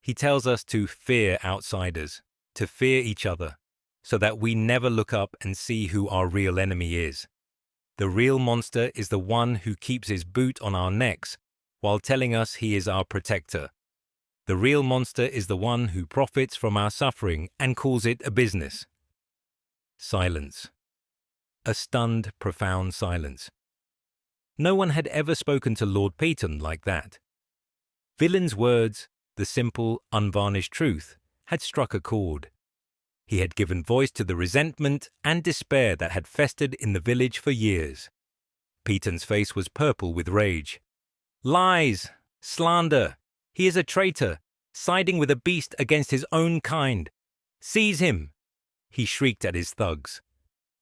He tells us to fear outsiders, to fear each other, so that we never look up and see who our real enemy is. The real monster is the one who keeps his boot on our necks while telling us he is our protector. The real monster is the one who profits from our suffering and calls it a business." Silence. A stunned, profound silence. No one had ever spoken to Lord Peyton like that. Villain's words, the simple, unvarnished truth, had struck a chord. He had given voice to the resentment and despair that had festered in the village for years. Peyton's face was purple with rage. "Lies! Slander! He is a traitor, siding with a beast against his own kind. Seize him!" He shrieked at his thugs.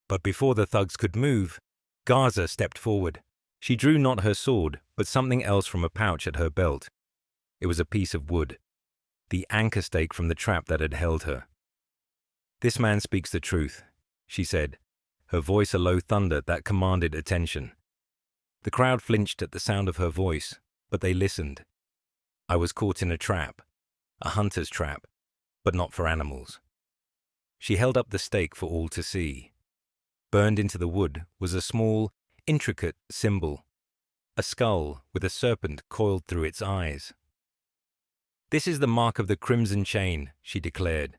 But before the thugs could move, Garza stepped forward. She drew not her sword, but something else from a pouch at her belt. It was a piece of wood, the anchor stake from the trap that had held her. "This man speaks the truth," she said, her voice a low thunder that commanded attention. The crowd flinched at the sound of her voice, but they listened. "I was caught in a trap, a hunter's trap, but not for animals." She held up the stake for all to see. Burned into the wood was a small, intricate symbol. a skull with a serpent coiled through its eyes. "This is the mark of the Crimson Chain," she declared,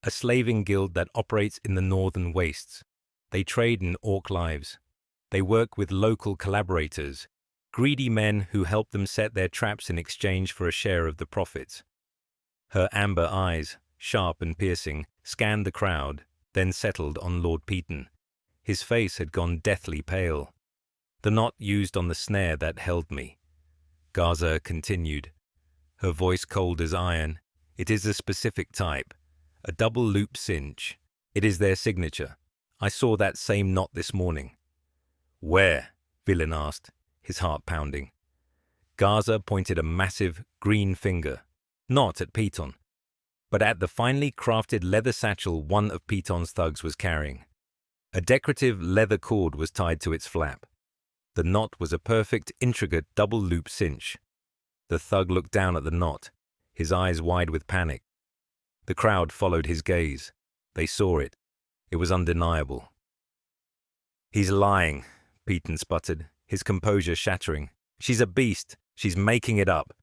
"a slaving guild that operates in the northern wastes. They trade in orc lives. They work with local collaborators, greedy men who help them set their traps in exchange for a share of the profits." Her amber eyes, sharp and piercing, scanned the crowd, then settled on Lord Peaton. His face had gone deathly pale. "The knot used on the snare that held me," Gaza continued, her voice cold as iron. "It is a specific type, a double loop cinch. It is their signature. I saw that same knot this morning." "Where?" Villain asked, his heart pounding. Gaza pointed a massive, green finger, not at Peaton, but at the finely crafted leather satchel one of Peaton's thugs was carrying. A decorative leather cord was tied to its flap. The knot was a perfect, intricate double-loop cinch. The thug looked down at the knot, his eyes wide with panic. The crowd followed his gaze. They saw it. It was undeniable. "He's lying," Peaton sputtered, his composure shattering. "She's a beast. She's making it up."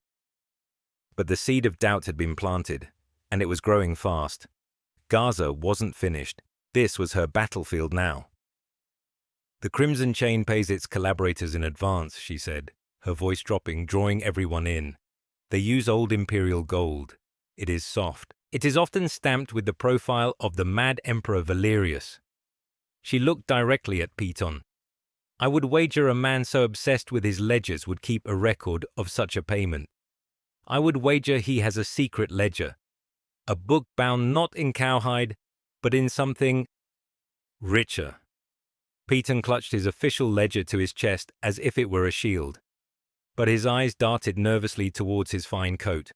But the seed of doubt had been planted, and it was growing fast. Gaza wasn't finished. This was her battlefield now. "The Crimson Chain pays its collaborators in advance," she said, her voice dropping, drawing everyone in. "They use old imperial gold. It is soft. It is often stamped with the profile of the mad Emperor Valerius." She looked directly at Peaton. "I would wager a man so obsessed with his ledgers would keep a record of such a payment. I would wager he has a secret ledger, a book bound not in cowhide, but in something richer." Peaton clutched his official ledger to his chest as if it were a shield, but his eyes darted nervously towards his fine coat.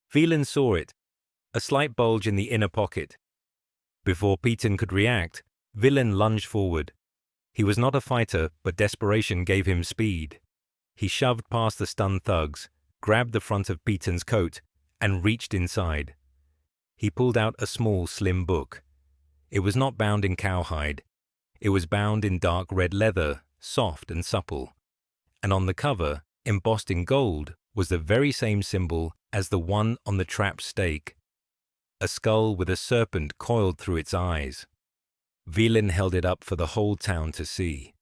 Phelan saw it, a slight bulge in the inner pocket. Before Peaton could react, Villain lunged forward. He was not a fighter, but desperation gave him speed. He shoved past the stunned thugs, grabbed the front of Peaton's coat, and reached inside. He pulled out a small, slim book. It was not bound in cowhide. It was bound in dark red leather, soft and supple. And on the cover, embossed in gold, was the very same symbol as the one on the trap stake. A skull with a serpent coiled through its eyes. Villain held it up for the whole town to see.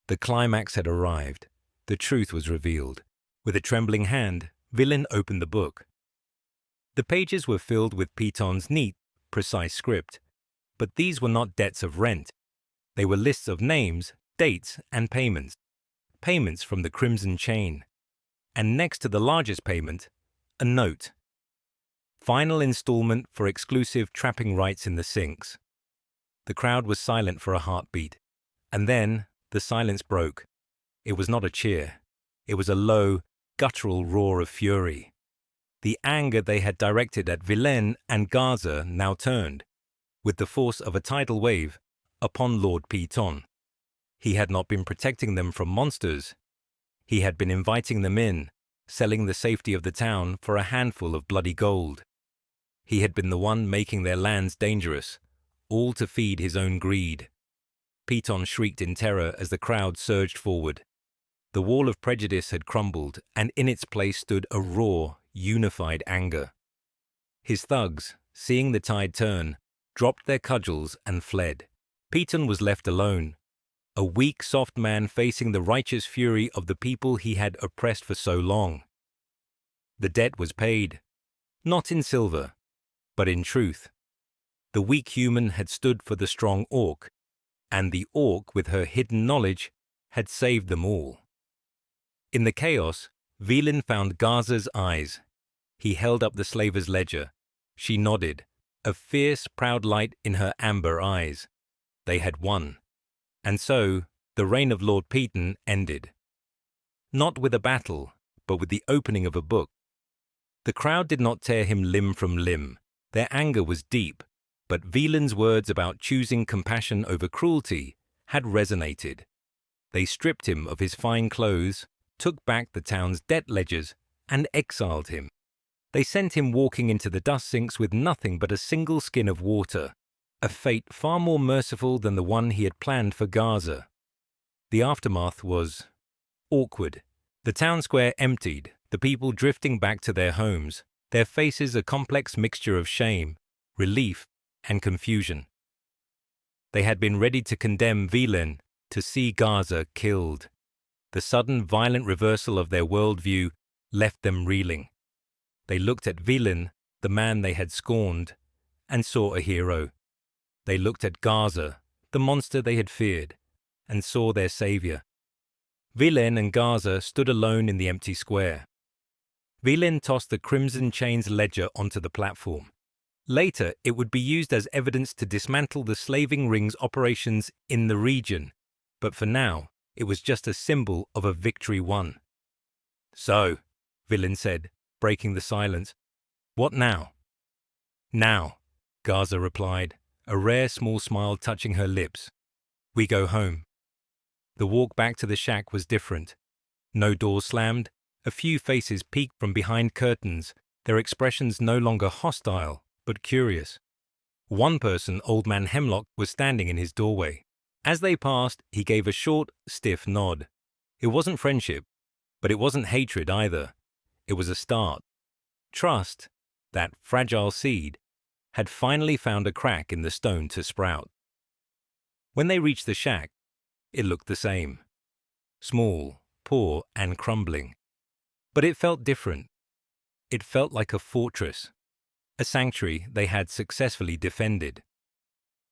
The climax had arrived. The truth was revealed. With a trembling hand, Villain opened the book. The pages were filled with Peaton's neat, precise script, but these were not debts of rent. They were lists of names, dates, and payments. Payments from the Crimson Chain. And next to the largest payment, a note. Final installment for exclusive trapping rights in the sinks. The crowd was silent for a heartbeat. And then the silence broke. It was not a cheer. It was a low, guttural roar of fury. The anger they had directed at Villain and Gaza now turned, with the force of a tidal wave, upon Lord Peaton. He had not been protecting them from monsters. He had been inviting them in, selling the safety of the town for a handful of bloody gold. He had been the one making their lands dangerous, all to feed his own greed. Peaton shrieked in terror as the crowd surged forward. The wall of prejudice had crumbled, and in its place stood a raw, unified anger. His thugs, seeing the tide turn, dropped their cudgels and fled. Peaton was left alone, a weak, soft man facing the righteous fury of the people he had oppressed for so long. The debt was paid, not in silver, but in truth. The weak human had stood for the strong orc, and the orc, with her hidden knowledge, had saved them all. In the chaos, Villain found Gaza's eyes. He held up the slaver's ledger. She nodded, a fierce, proud light in her amber eyes. They had won. And so, the reign of Lord Peaton ended. Not with a battle, but with the opening of a book. The crowd did not tear him limb from limb. Their anger was deep, but Villain's words about choosing compassion over cruelty had resonated. They stripped him of his fine clothes, took back the town's debt ledgers, and exiled him. They sent him walking into the dust sinks with nothing but a single skin of water, a fate far more merciful than the one he had planned for Gaza. The aftermath was awkward. The town square emptied, the people drifting back to their homes, their faces a complex mixture of shame, relief, and confusion. They had been ready to condemn Vilain, to see Gaza killed. The sudden violent reversal of their worldview left them reeling. They looked at Vilain, the man they had scorned, and saw a hero. They looked at Gaza, the monster they had feared, and saw their savior. Vilain and Gaza stood alone in the empty square. Vilain tossed the Crimson Chains ledger onto the platform. Later, it would be used as evidence to dismantle the slaving ring's operations in the region, but for now, it was just a symbol of a victory won. "So," Vilain said, breaking the silence, "what now?" "Now," Gaza replied, a rare small smile touching her lips. "We go home." The walk back to the shack was different. No doors slammed, a few faces peeked from behind curtains, their expressions no longer hostile, but curious. One person, Old Man Hemlock, was standing in his doorway. As they passed, he gave a short, stiff nod. It wasn't friendship, but it wasn't hatred either. It was a start. Trust, that fragile seed, had finally found a crack in the stone to sprout. When they reached the shack, it looked the same. Small, poor, and crumbling. But it felt different. It felt like a fortress, a sanctuary they had successfully defended.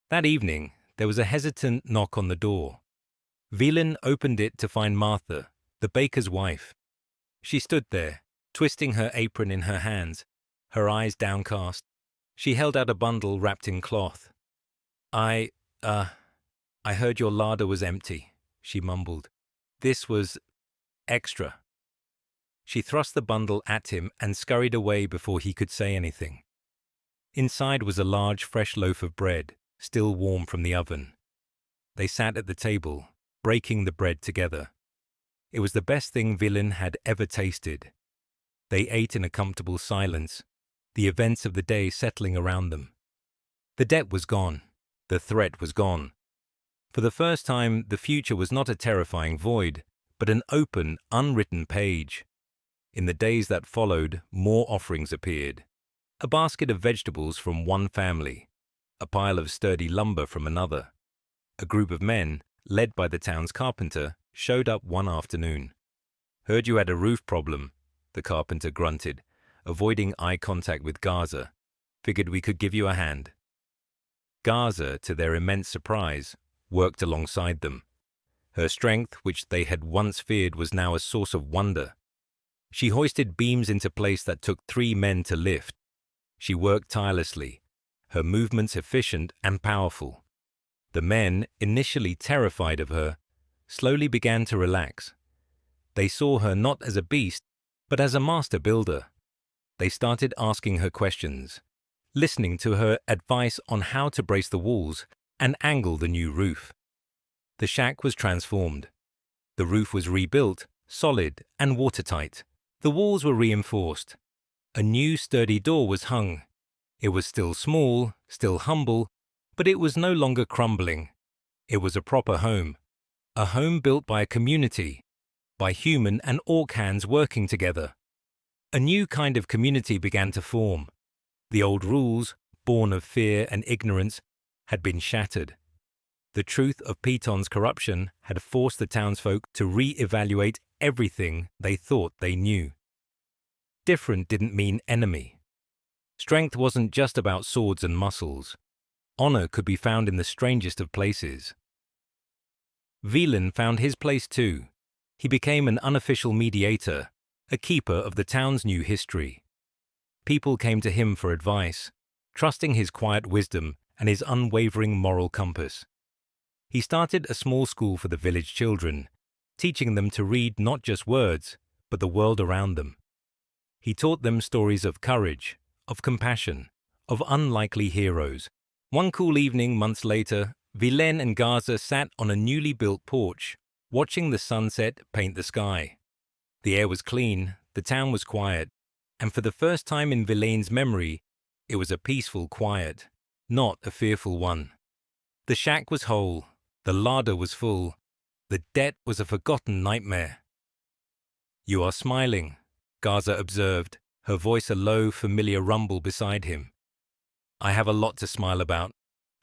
That evening, there was a hesitant knock on the door. Vilain opened it to find Martha, the baker's wife. She stood there, twisting her apron in her hands, her eyes downcast. She held out a bundle wrapped in cloth. I heard your larder was empty," she mumbled. "This was extra." She thrust the bundle at him and scurried away before he could say anything. Inside was a large, fresh loaf of bread, still warm from the oven. They sat at the table, breaking the bread together. It was the best thing Vilain had ever tasted. They ate in a comfortable silence, the events of the day settling around them. The debt was gone. The threat was gone. For the first time, the future was not a terrifying void, but an open, unwritten page. In the days that followed, more offerings appeared. A basket of vegetables from one family, a pile of sturdy lumber from another. A group of men, led by the town's carpenter, showed up one afternoon. "Heard you had a roof problem," the carpenter grunted, avoiding eye contact with Gaza. "Figured we could give you a hand." Gaza, to their immense surprise, worked alongside them. Her strength, which they had once feared, was now a source of wonder. She hoisted beams into place that took 3 men to lift. She worked tirelessly, her movements efficient and powerful. The men, initially terrified of her, slowly began to relax. They saw her not as a beast, but as a master builder. They started asking her questions, listening to her advice on how to brace the walls and angle the new roof. The shack was transformed. The roof was rebuilt, solid and watertight. The walls were reinforced. A new sturdy door was hung. It was still small, still humble, but it was no longer crumbling. It was a proper home. A home built by a community, by human and orc hands working together. A new kind of community began to form. The old rules, born of fear and ignorance, had been shattered. The truth of Piton's corruption had forced the townsfolk to re-evaluate everything they thought they knew. Different didn't mean enemy. Strength wasn't just about swords and muscles. Honor could be found in the strangest of places. Vilain found his place too. He became an unofficial mediator, a keeper of the town's new history. People came to him for advice, trusting his quiet wisdom and his unwavering moral compass. He started a small school for the village children, teaching them to read not just words, but the world around them. He taught them stories of courage, of compassion, of unlikely heroes. One cool evening months later, Vilain and Gaza sat on a newly built porch, watching the sunset paint the sky. The air was clean, the town was quiet, and for the first time in Vilain's memory, it was a peaceful quiet, not a fearful one. The shack was whole, the larder was full, the debt was a forgotten nightmare. You are smiling, Gaza observed, her voice a low, familiar rumble beside him. I have a lot to smile about,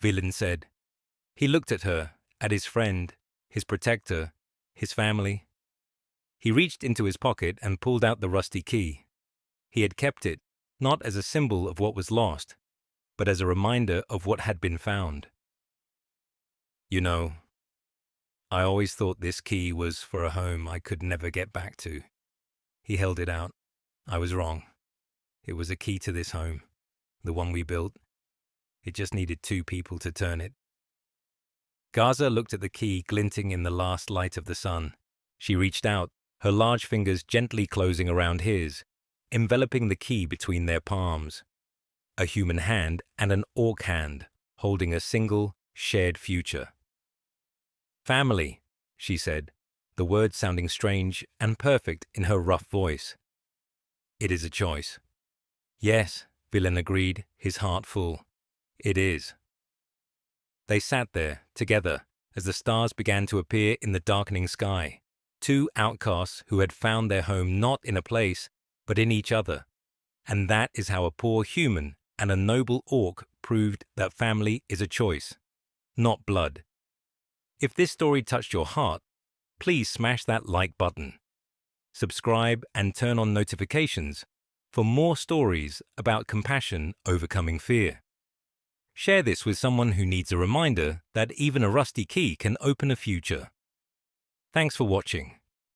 Villain said. He looked at her, at his friend, his protector, his family. He reached into his pocket and pulled out the rusty key. He had kept it, not as a symbol of what was lost, but as a reminder of what had been found. You know, I always thought this key was for a home I could never get back to. He held it out. I was wrong. It was a key to this home, the one we built. It just needed 2 people to turn it. Gaza looked at the key glinting in the last light of the sun. She reached out, her large fingers gently closing around his, enveloping the key between their palms. A human hand and an orc hand, holding a single, shared future. Family, she said, the words sounding strange and perfect in her rough voice. It is a choice. Yes, Villain agreed, his heart full. It is. They sat there, together, as the stars began to appear in the darkening sky. 2 outcasts who had found their home not in a place, but in each other. And that is how a poor human and a noble orc proved that family is a choice, not blood. If this story touched your heart, please smash that like button. Subscribe and turn on notifications for more stories about compassion overcoming fear. Share this with someone who needs a reminder that even a rusty key can open a future. Thanks for watching.